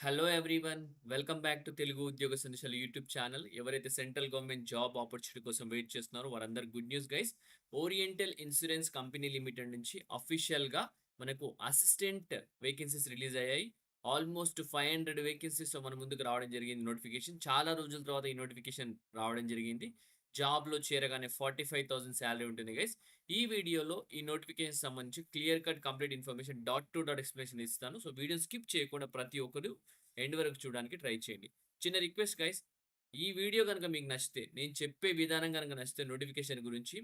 Hello everyone. Welcome back to Telugu ఉద్యోగ సందేశాలు YouTube channel. ఎవరైతే సెంట్రల్ గవర్నమెంట్ జాబ్ ఆపర్చునిటీ కోసం వెయిట్ చేస్తున్నారో వారందరికి good news guys. Oriental insurance company limited నుంచి అఫీషియల్‌గా మనకు అసిస్టెంట్ వేకెన్సీస్ రిలీజ్ అయ్యాయి. ఆల్మోస్ట్ 500 వేకెన్సీస్‌తో మన ముందుకు రావడం జరిగింది నోటిఫికేషన్. చాలా రోజుల తర్వాత ఈ నోటిఫికేషన్ రావడం జరిగింది. జాబ్‌లో చేరగానే 45,000 సాలరీ ఉంటుంది గైస్. ఈ వీడియోలో ఈ నోటిఫికేషన్ సంబంధించి clear cut complete information dot to dot explanation ఇస్తాను. సో వీడియోని స్కిప్ చేయకుండా ప్రతి ఒక్కరు ఎండ్ వరకు చూడడానికి ట్రై చేయండి. చిన్న రిక్వెస్ట్ గైస్, ఈ వీడియో గనుక మీకు నచ్చితే, నేను చెప్పే విధానం గనుక నచ్చితే నోటిఫికేషన్ గురించి,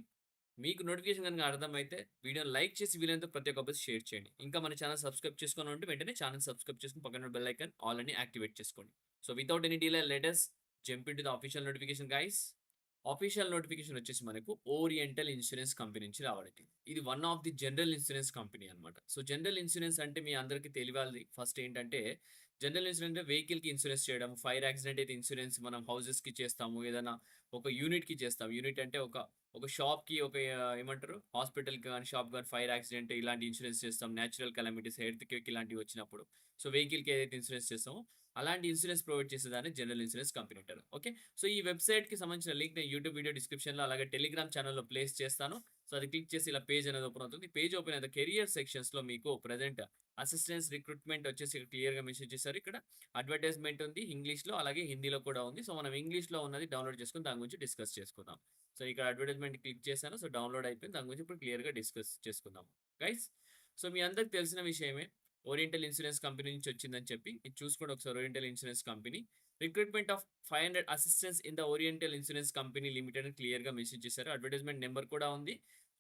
మీకు నోటిఫికేషన్ గనుక అర్థమైతే వీడియోని లైక్ చేసి వీలైనంత ప్రతి ఒక్కరికి షేర్ చేయండి. ఇంకా మన ఛానల్ సబ్స్క్రైబ్ చేసుకోని ఉంటే వెంటనే ఛానల్ సబ్స్క్రైబ్ చేసుకొని పక్కన బెల్ ఐకాన్ ఆల్ అని యాక్టివేట్ చేసుకోండి. So without any delay let us jump into the official notification guys. Official notification వచ్చేసి మనకు ఓరియంటల్ ఇన్స్యూరెన్స్ కంపెనీ నుంచి రావడం. ఇది one of the general insurance company అన్నమాట. సో జనరల్ ఇన్స్యూరెన్స్ అంటే మీ అందరికీ తెలియాలి. ఫస్ట్ ఏంటంటే జనరల్ ఇన్సూరెన్స్ అంటే వెహికల్‌కి ఇన్సూరెన్స్ చేయడం. ఫైర్ యాక్సిడెంట్ అయితే ఇన్సూరెన్స్ మనం హౌసెస్‌కి చేస్తాము. ఏదైనా ఒక యూనిట్‌కి చేస్తాం. యూనిట్ అంటే ఒక షాప్‌కి ఏమంటారు హాస్పిటల్‌కి గాని, షాప్ గాని ఫైర్ యాక్సిడెంట్ ఇలాంటి ఇన్సూరెన్స్ చేస్తాం. నేచురల్ కెలామిటీస్, ఎర్త్‌క్వేక్ ఇలాంటివి వచ్చినప్పుడు. సో వెహికల్‌కి ఏదైతే ఇన్సూరెన్స్ చేస్తామో అలాంటి ఇన్సూరెన్స్ ప్రొవైడ్ చేసేదాన్ని జనరల్ ఇన్సూరెన్స్ కంపెనీ అంటారు. ఓకే. సో ఈ వెబ్‌సైట్‌కి సంబంధించిన లింక్ నేను యూట్యూబ్ వీడియో డిస్క్రిప్షన్‌లో అలాగే టెలిగ్రామ్ ఛానెల్‌లో ప్లేస్ చేస్తాను. సో అది క్లిక్ చేసి ఇలా పేజ్ అనేది ఓపెన్ అవుతుంది. పేజ్ ఓపెన్ అయితే కెరియర్ సెక్షన్స్‌లో మీకు ప్రెజెంట్ అసిస్టెన్స్ రిక్రూట్మెంట్ వచ్చేసి ఇక్కడ క్లియర్‌గా మెన్షన్ చేశారు. ఇక్కడ అడ్వర్టైజ్‌మెంట్ ఉంది ఇంగ్లీష్‌లో, అలాగే హిందీలో కూడా ఉంది. సో మనం ఇంగ్లీష్‌లో ఉన్నది డౌన్‌లోడ్ చేసుకొని దాని గురించి డిస్కస్ చేసుకుందాం. సో ఇక్కడ అడ్వర్టైజ్‌మెంట్ క్లిక్ చేశాను. సో డౌన్‌లోడ్ అయిపోయింది. దాని గురించి ఇప్పుడు క్లియర్‌గా డిస్కస్ చేసుకుందాం. గైస్, సో మీ అందరికి తెలిసిన విషయమే ఓరియంటల్ ఇన్స్యూరెన్స్ కంపెనీ నుంచి వచ్చిందని చెప్పి. ఇది చూసుకోండి ఒకసారి. Oriental insurance company recruitment of 500 assistants in the oriental insurance company limited అని క్లియర్‌గా మెన్షన్ చేశారు. అడ్వర్టైజ్‌మెంట్ నంబర్ కూడా ఉంది.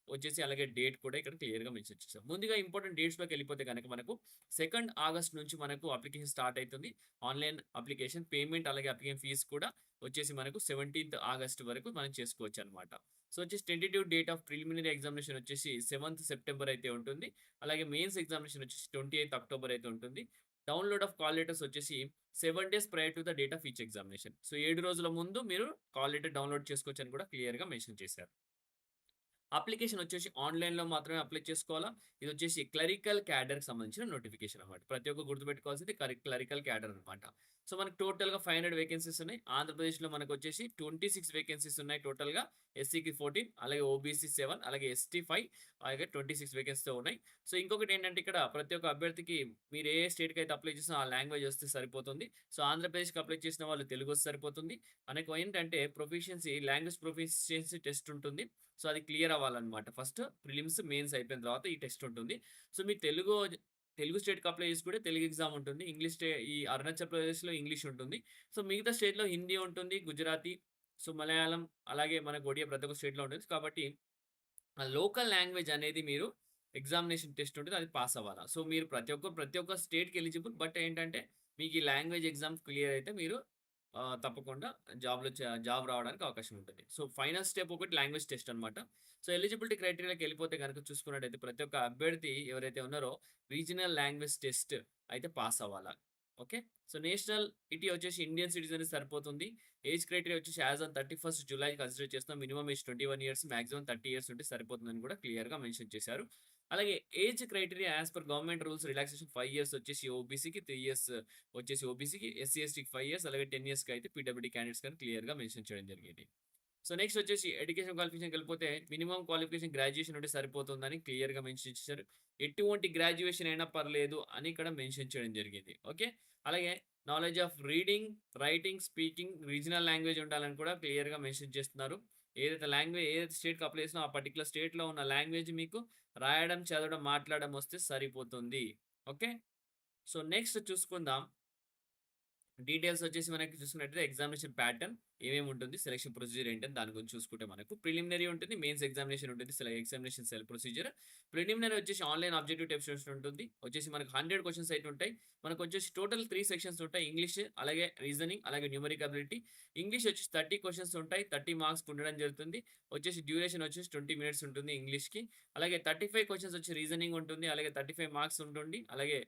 వచ్చేసి అలాగే డేట్ కూడా ఇక్కడ క్లియర్‌గా మెన్షన్ చేశారు. ముందుగా ఇంపార్టెంట్ డేట్స్‌లోకి వెళ్ళిపోతే గనక మనకు 2 ఆగస్ట్ నుంచి మనకు అప్లికేషన్ స్టార్ట్ అయితుంది. ఆన్‌లైన్ అప్లికేషన్ పేమెంట్ అలాగే అప్లికేషన్ ఫీస్ కూడా వచ్చేసి మనకు 17థ్ ఆగస్ట్ వరకు మనం చేసుకోవచ్చనమాట. సో వచ్చేసి tentative date of preliminary examination వచ్చేసి 7థ్ సెప్టెంబర్ అయితే ఉంటుంది. అలాగే మెయిన్స్ ఎగ్జామినేషన్ వచ్చేసి 28థ్ అక్టోబర్ అయితే ఉంటుంది. డౌన్‌లోడ్ ఆఫ్ కాల్ లెటర్స్ వచ్చేసి 7 days prior to the date of each examination. So 7 రోజుల ముందు మీరు కాల్ లెటర్ డౌన్‌లోడ్ చేసుకోవచ్చని కూడా క్లియర్‌గా మెన్షన్ చేశారు. అప్లికేషన్ వచ్చేసి ఆన్‌లైన్‌లో మాత్రమే అప్లై చేసుకోవాలా. ఇదొచ్చేసి క్లరికల్ క్యాడర్‌కి సంబంధించిన నోటిఫికేషన్ అన్నమాట. ప్రతి ఒక్కరు గుర్తుపెట్టుకోవాల్సింది క్లరికల్ క్యాడర్ అన్నమాట. సో మనకు టోటల్‌గా 500 వేకెన్సీస్ ఉన్నాయి. ఆంధ్రప్రదేశ్‌లో మనకొచ్చేసి 26 వేకెన్సీస్ ఉన్నాయి టోటల్‌గా. ఎస్సీకి 14 అలాగే ఓబీసీ 7 అలాగే ఎస్టీ 5 అలాగే 26 వేకెన్సీతో ఉన్నాయి. సో ఇంకొకటేంటంటే ఇక్కడ ప్రతి ఒక్క అభ్యర్థికి మీరు ఏ స్టేట్‌కి అయితే అప్లై చేసినా ఆ లాంగ్వేజ్ వస్తే సరిపోతుంది. సో ఆంధ్రప్రదేశ్‌కి అప్లై చేసిన వాళ్ళు తెలుగు వస్తే సరిపోతుంది. మనకు ఏంటంటే లాంగ్వేజ్ ప్రొఫిషియన్సీ టెస్ట్ ఉంటుంది. సో అది క్లియర్ అవ్వాలన్నమాట. ఫస్ట్ ప్రిలిమ్స్, మెయిన్స్ అయిపోయిన తర్వాత ఈ టెస్ట్ ఉంటుంది. సో మీరు తెలుగు స్టేట్‌కి అప్లై చేసుకుంటే తెలుగు ఎగ్జామ్ ఉంటుంది. ఈ అరుణాచల్ ప్రదేశ్‌లో ఇంగ్లీష్ ఉంటుంది. సో మిగతా స్టేట్‌లో హిందీ ఉంటుంది, గుజరాతీ, సో మలయాళం అలాగే మనకు ఒడియా ప్రతి ఒక్క స్టేట్‌లో ఉంటుంది. కాబట్టి ఆ లోకల్ లాంగ్వేజ్ అనేది మీరు ఎగ్జామినేషన్ టెస్ట్ ఉంటది. అది పాస్ అవ్వాలా. సో మీరు ప్రతి ఒక్క స్టేట్‌కి ఎలిజిబుల్. బట్ ఏంటంటే మీకు ఈ లాంగ్వేజ్ ఎగ్జామ్ క్లియర్ అయితే మీరు తప్పకుండా జాబ్ రావడానికి అవకాశం ఉంటుంది. సో ఫైనల్ స్టెప్ ఒకటి లాంగ్వేజ్ టెస్ట్ అన్నమాట. సో ఎలిజిబిలిటీ క్రైటీరియాకి వెళ్ళిపోతే గనుక చూసుకున్నట్టయితే ప్రతి ఒక్క అభ్యర్థి ఎవరైతే ఉన్నారో రీజనల్ లాంగ్వేజ్ టెస్ట్ అయితే పాస్ అవ్వాలా. ఓకే. సో నేషనాలిటీ వచ్చేసి ఇండియన్ సిటిజన్ సరిపోతుంది. ఏజ్ క్రైటీరియా వచ్చేసి యాస్ ఆన్ 31 జులై కన్సిడర్ చేస్తున్నాం. Minimum age 21 years, maximum 30 years ఉంటే సరిపోతుందని కూడా క్లియర్‌గా మెన్షన్ చేశారు. అలాగే age criteria as per government rules relaxation 5 years వచ్చేసి ఓబీసీకి, 3 ఇయర్స్ వచ్చేసి ఓబీసీకి, ఎస్సీ, ఎస్టీకి 5 ఇయర్స్ అలాగే 10 ఇయర్స్‌కి అయితే పీడబ్ల్యూడీ క్యాండిడేట్స్ అని క్లియర్‌గా మెన్షన్ చేయడం జరిగింది. సో నెక్స్ట్ వచ్చేసి ఎడ్యుకేషన్ క్వాలిఫికేషన్‌కెళ్ళిపోతే మినిమమ్ క్వాలిఫికేషన్ గ్రాడ్యుయేషన్ ఉంటే సరిపోతుందని క్లియర్‌గా మెన్షన్ చేశారు. ఎటువంటి గ్రాడ్యుయేషన్ అయినా పర్లేదు అని ఇక్కడ మెన్షన్ చేయడం జరిగింది. ఓకే. అలాగే knowledge of reading, writing, speaking regional language ఉండాలని కూడా క్లియర్‌గా మెన్షన్ చేస్తున్నారు. ఏదైతే స్టేట్‌కి అప్లై చేసినా ఆ పర్టిక్యులర్ స్టేట్‌లో ఉన్న లాంగ్వేజ్ మీకు రాయడం, చదవడం, మాట్లాడడం వస్తే సరిపోతుంది. ఓకే. సో నెక్స్ట్ చూసుకుందాం. డీటెయిల్స్ వచ్చేసి మనకి చూసుకున్నట్టయితే ఎగ్జామినేషన్ ప్యాటర్న్ ఏమేమి ఉంటుంది, సెలక్షన్ ప్రొసీజర్ ఏంటని దాని గురించి చూసుకుంటే మనకు ప్రిలిమినరీ ఉంటుంది, మెయిన్స్ ఎగ్జామినేషన్ ఉంటుంది, ఎగ్జామినేషన్ సెల్ ప్రొసీజర్. ప్రిలిమినరీ వచ్చేసి ఆన్‌లైన్ ఆబ్జెక్టివ్ టైప్ టెస్ట్ ఉంటుంది. వచ్చేసి మనకు 100 క్వెషన్స్ అయితే ఉంటాయి. మనకు వచ్చేసి టోటల్ 3 సెక్షన్స్ ఉంటాయి. ఇంగ్లీష్, అలాగే రీజనింగ్, అలాగే న్యూమరిక్ అబిలిటీ. ఇంగ్లీష్ వచ్చేసి 30 క్వెషన్స్ ఉంటాయి. 30 మార్క్స్ ఉండడం జరుగుతుంది. వచ్చేసి డ్యూరేషన్ వచ్చేసి 20 మినిట్స్ ఉంటుంది ఇంగ్లీష్‌కి. అలాగే 35 క్వెషన్స్ వచ్చి రీజనింగ్ ఉంటుంది. అలాగే 35 మార్క్స్ ఉంటుంది. అలాగే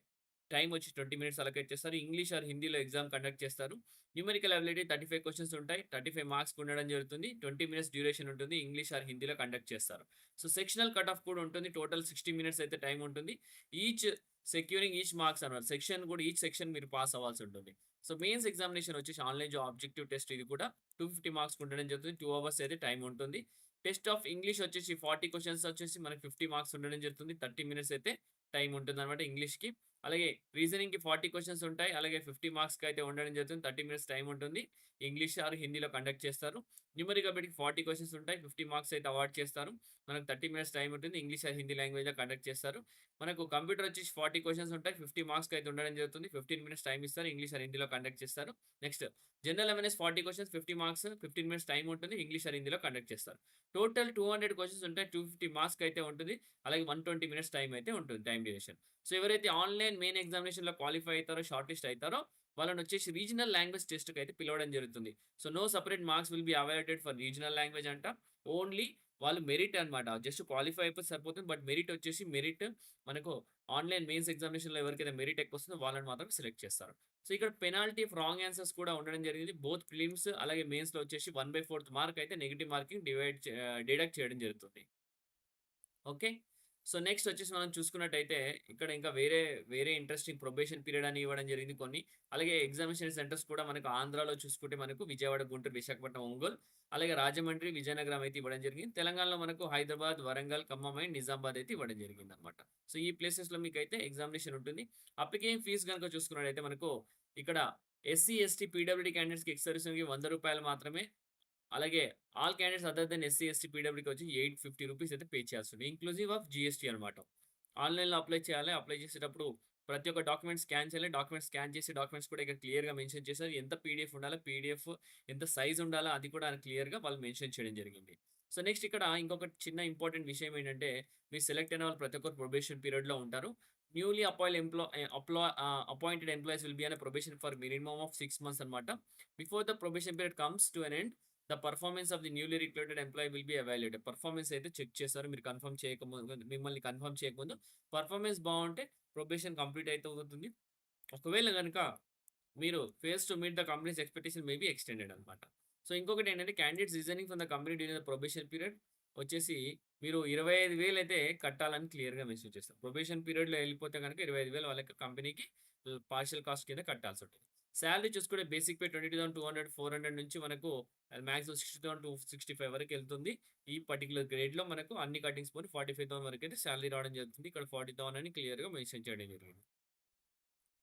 టైమ్ వచ్చి 20 మినిట్స్ అలొకేట్ చేస్తారు. ఇంగ్లీష్ ఆర్ హిందీలో ఎగ్జామ్ కండక్ట్ చేస్తారు. న్యూమెరికల్ అబిలిటీ 35 క్వెషన్స్ ఉంటాయి. 35 మార్క్స్‌కి ఉండడం జరుగుతుంది. 20 మినిట్స్ డ్యూరేషన్ ఉంటుంది. ఇంగ్లీష్ ఆర్ హిందీలో కండక్ట్ చేస్తారు. సో, సెక్షనల్ కట్ ఆఫ్ కూడా ఉంటుంది. టోటల్ 60 మినిట్స్ అయితే టైమ్ ఉంటుంది. ఈచ్ సెక్యూరింగ్ ఈచ్ మార్క్స్ అన్నమాట. సెక్షన్ కూడా ఈచ్ సెక్షన్ మీరు పాస్ అవ్వాల్సి ఉంటుంది. సో, మెయిన్స్ ఎగ్జామినేషన్ వచ్చేసి ఆన్‌లైన్ ఆబ్జెక్టివ్ టెస్ట్ ఇది కూడా 250 మార్క్స్‌కి ఉండడం జరుగుతుంది. 2 అవర్స్ అయితే టైమ్ ఉంటుంది. టెస్ట్ ఆఫ్ ఇంగ్లీష్ వచ్చేసి 40 క్వెషన్స్ వచ్చేసి మనకి 50 మార్క్స్ ఉండడం జరుగుతుంది. 30 మినిట్స్ అయితే టైమ్ ఉంటుందన్నమాట ఇంగ్లీష్‌కి. అలాగే రీజనింగ్‌కి 40 క్వెషన్స్ ఉంటాయి. అలాగే 50 మార్క్స్‌కి అయితే ఉండడం జరుగుతుంది. 30 మినిట్స్ టైమ్ ఉంటుంది. ఇంగ్లీష్ ఆర్ హిందీలో కండక్ట్ చేస్తారు. న్యూమరికల్ అబిలిటీకి 40 క్వెషన్స్ ఉంటాయి. 50 మార్క్స్ అయితే అవార్డ్ చేస్తారు. మనకు 30 మినిట్స్ టైమ్ ఉంటుంది. ఇంగ్లీష్ ఆర్ హిందీ లాంగ్వేజ్‌లో కండక్ట్ చేస్తారు. మనకు కంప్యూటర్ వచ్చేసి 40 క్వెషన్స్ ఉంటాయి. 50 మార్క్స్‌కి అయితే ఉండడం జరుగుతుంది. 15 మినిట్స్ టైమ్ ఇస్తారు. ఇంగ్లీష్ ఆర్ హిందీలో కండక్ట్ చేస్తారు. Next general awareness 40 questions 50 marks 15 minutes time ఉంటుంది. ఇంగ్లీష్ ఆర్ హిందీలో కండక్ట్ చేస్తారు. టోటల్ 200 క్వెషన్స్ ఉంటాయి. 250 మార్క్స్‌కి అయితే ఉంటుంది. అలాగే 120 మినిట్స్ టైమ్ అయితే ఉంటుంది. Time duration. సో, ఎవరైతే ఆన్‌లైన్ మెయిన్ ఎగ్జామినేషన్‌లో క్వాలిఫై అయితారో, షార్ట్ లిస్ట్ అయితారో వాళ్ళనొచ్చేసి రీజనల్ లాంగ్వేజ్ టెస్ట్‌కి అయితే పిలవడం జరుగుతుంది. So, no separate marks will be avoided for regional language అంట. ఓన్లీ వాళ్ళు మెరిట్ అన్నమాట. జస్ట్ క్వాలిఫై అయిపోతే సరిపోతుంది. బట్ మెరిట్ వచ్చేసి మనకు ఆన్‌లైన్ మెయిన్స్ ఎగ్జామినేషన్‌లో ఎవరికైతే మెరిట్ ఎక్కువొస్తుందో వాళ్ళని మాత్రం సెలెక్ట్ చేస్తారు. సో, ఇక్కడ పెనాల్టీ ఆఫ్ రాంగ్ ఆన్సర్స్ కూడా ఉండడం జరిగింది. బోత్ ప్రిలిమ్స్ అలాగే మెయిన్స్‌లో వచ్చేసి 1/4 మార్క్ అయితే నెగెటివ్ మార్కింగ్ డిడక్ట్ చేయడం జరుగుతుంది. ఓకే. సో, నెక్స్ట్ వచ్చేసి మనం చూసుకున్నట్టయితే ఇక్కడ ఇంకా వేరే ఇంట్రెస్టింగ్ ప్రొబేషన్ పీరియడ్ అని ఇవ్వడం జరిగింది కొన్ని. అలాగే ఎగ్జామినేషన్ సెంటర్స్ కూడా మనకు ఆంధ్రాలో చూసుకుంటే మనకు విజయవాడ, గుంటూరు, విశాఖపట్నం, ఒంగోలు, అలాగే రాజమండ్రి, విజయనగరం అయితే ఇవ్వడం జరిగింది. తెలంగాణలో మనకు హైదరాబాద్, వరంగల్, ఖమ్మం అండ్ నిజామాబాద్ అయితే ఇవ్వడం జరిగిందనమాట. సో, ఈ ప్లేసెస్‌లో మీకైతే ఎగ్జామినేషన్ ఉంటుంది. అప్లికేషన్ ఫీస్ గనుక చూసుకున్నట్టయితే మనకు ఇక్కడ ఎస్సీ, ఎస్టీ, పీడబ్ల్యూడీ క్యాండిడేట్స్‌కి ఎక్స్ సర్వీస్‌కి రూ. 100 మాత్రమే. అలాగే all candidates other than SC, ST, పీడబ్ల్యూడీకి వచ్చి రూ. 850 అయితే పే చేయాల్సింది. ఇంక్లూజివ్ ఆఫ్ జీఎస్టీ అనమాట. ఆన్‌లైన్‌లో అప్లై చేయాలి. అప్లై చేసేటప్పుడు ప్రతి ఒక్క డాక్యుమెంట్ స్కాన్ చేయాలి. డాక్యుమెంట్ స్కాన్ చేసి డాక్యుమెంట్స్ కూడా ఇక్కడ క్లియర్‌గా మెన్షన్ చేశారు. ఎంత పీడీఎఫ్ ఉండాలా, పీడీఎఫ్ ఎంత సైజ్ ఉండాలా అది కూడా క్లియర్‌గా వాళ్ళు మెన్షన్ చేయడం జరిగింది. సో, నెక్స్ట్ ఇక్కడ ఇంకొక చిన్న ఇంపార్టెంట్ విషయం ఏంటంటే మీరు సెలెక్ట్ అయిన వాళ్ళు ప్రతి ఒక్కరు ప్రొబేషన్ పీరియడ్‌లో ఉంటారు. Newly appointed employees will be on a probation for minimum of 6 months అన్నమాట. Before the probation period comes to an end the performance of the newly recruited employee will be evaluated. Performance అయితే check చేస్తారు. మీరు మిమ్మల్ని confirm చేయకముందు performance బావుంటే probation complete అయితే అవుతుంది. ఒకవేళ గనుక మీరు fails to meet the companies expectation may be extended అన్నమాట. సో, ఇంకొకటేంటంటే candidates resigning from the company during the probation period వచ్చేసి మీరు 25,000 అయితే కట్టాలని క్లియర్‌గా మెన్షన్ చేస్తారు. ప్రొబేషన్ పీరియడ్‌లో ఎళ్ళిపోతే గనుక 25,000 వాళ్ళకి కంపెనీకి పార్షియల్ కాస్ట్ కింద కట్టాల్సుంటుంది. సాలరీ చూసుకుంటే బేసిక్ పే 22,200, 400 నుంచి మనకు మాక్సిమం 60,000-65 వరకెళ్తుంది. ఈ పర్టిక్యులర్ గ్రేడ్‌లో మనకు అన్ని కటింగ్స్ పోను 45,000 వరకైతే సాలరీ రావడం జరుగుతుంది. ఇక్కడ 40,000 అని క్లియర్‌గా మెన్షన్ చేయడం జరిగింది.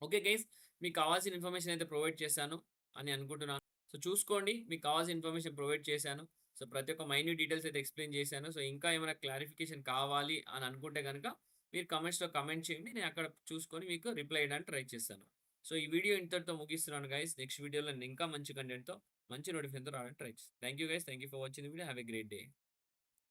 Okay guys. మీకు కావాల్సిన ఇన్ఫర్మేషన్ అయితే ప్రొవైడ్ చేశాను అని అనుకుంటున్నాను. సో, చూసుకోండి. మీకు కావాల్సిన ఇన్ఫర్మేషన్ ప్రొవైడ్ చేశాను. సో, ప్రతి ఒక్క మైన్యూట్ డీటెయిల్స్ అయితే ఎక్స్‌ప్లెయిన్ చేశాను. సో, ఇంకా ఏమైనా క్లారిఫికేషన్ కావాలి అని అనుకుంటే గనక మీరు కామెంట్స్‌లో కామెంట్ చేయండి. నేను అక్కడ చూసుకొని మీకు రిప్లై ఇయ్యడానికి ట్రై చేస్తాను. సో, ఈ వీడియో ఇంతటితో ముగిస్తున్నాను గైస్. నెక్స్ట్ వీడియోలో నేను ఇంకా మంచి కంటెంట్‌తో మంచి నోటిఫికేషన్‌తో రావడానికి ట్రై చేస్తాను. Thank you guys. Thank you for watching the video. Have a great day.